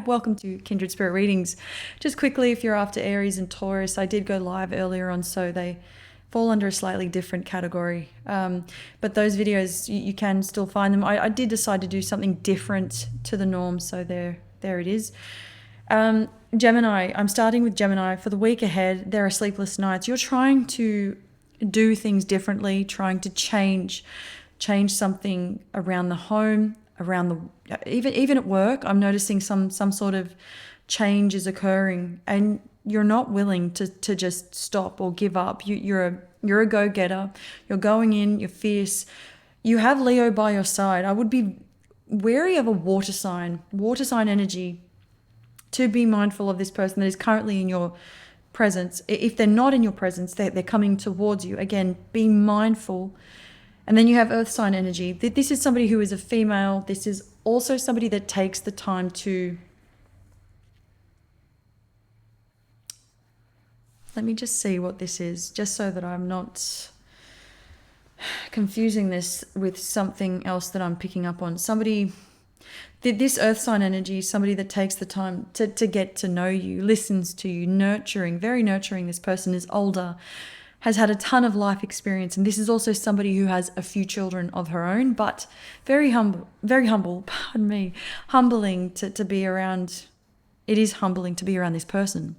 welcome to Kindred Spirit Readings. Just quickly, if you're after Aries and Taurus, I did go live earlier on, so they fall under a slightly different category. But those videos, you can still find them. I did decide to do something different to the norm, so there it is. Gemini, I'm starting with Gemini. For the week ahead, there are sleepless nights. You're trying to do things differently, trying to change something around the home, around the even at work. I'm noticing some sort of change is occurring, and you're not willing to just stop or give up. You're a go-getter. You're going in. You're fierce. You have Leo by your side. I would be wary of a water sign energy. To be mindful of this person that is currently in your presence. If they're not in your presence, they're coming towards you. Again, be mindful. And then you have earth sign energy. This is somebody who is a female. This is also somebody that takes the time to... Let me just see what this is, just so that I'm not confusing this with something else that I'm picking up on. This earth sign energy is somebody that takes the time to get to know you, listens to you, nurturing, very nurturing. This person is older, has had a ton of life experience, and this is also somebody who has a few children of her own, but very humble, humbling to be around. It is humbling to be around this person.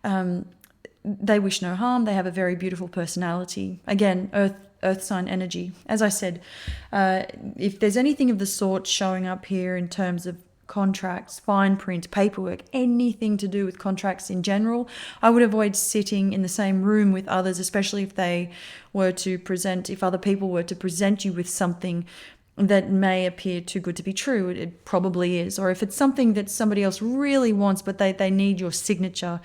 They wish no harm. They have a very beautiful personality. Again, earth sign energy. As I said, if there's anything of the sort showing up here in terms of contracts, fine print, paperwork, anything to do with contracts in general, I would avoid sitting in the same room with others, especially if other people were to present you with something that may appear too good to be true. It probably is. Or if it's something that somebody else really wants, but they need your signature.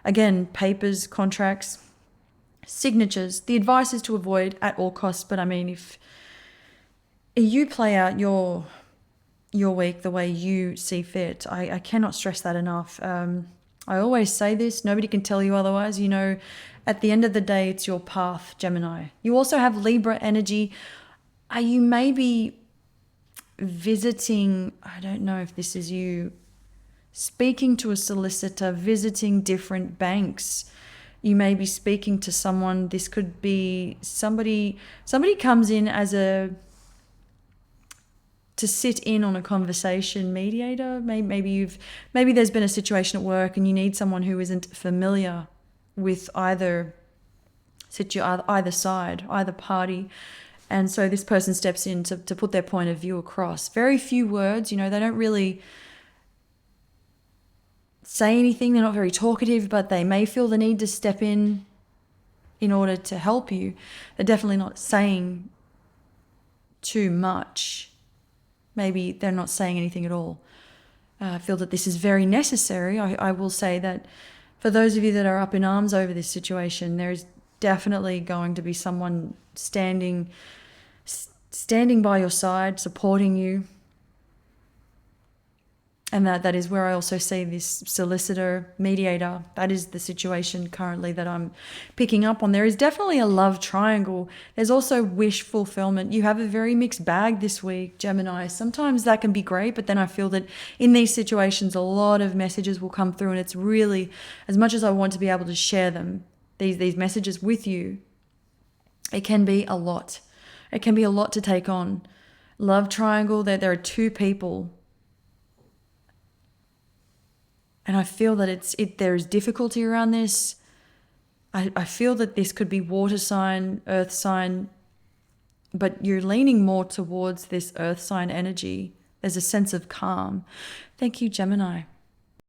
Again, papers, contracts, signatures. The advice is to avoid at all costs. But I mean, if you play out your week the way you see fit, I cannot stress that enough. I always say this, nobody can tell you otherwise. At the end of the day, it's your path, Gemini. You also have Libra energy. You may be visiting, I don't know if this is you, speaking to a solicitor, visiting different banks. You may be speaking to someone. This could be somebody comes in to sit in on a conversation, mediator. Maybe there's been a situation at work and you need someone who isn't familiar with either side, either party. And so this person steps in to put their point of view across. Very few words, they don't really say anything. They're not very talkative, but they may feel the need to step in order to help you. They're definitely not saying too much. Maybe they're not saying anything at all. I feel that this is very necessary. I will say that for those of you that are up in arms over this situation, there is definitely going to be someone standing by your side, supporting you. And that is where I also see this solicitor, mediator. That is the situation currently that I'm picking up on. There is definitely a love triangle. There's also wish fulfillment. You have a very mixed bag this week, Gemini. Sometimes that can be great, but then I feel that in these situations, a lot of messages will come through, and it's really, as much as I want to be able to share them, these messages with you, it can be a lot. It can be a lot to take on. Love triangle, there are two people. And I feel that there is difficulty around this. I feel that this could be water sign, earth sign, but you're leaning more towards this earth sign energy. There's a sense of calm. Thank you, Gemini.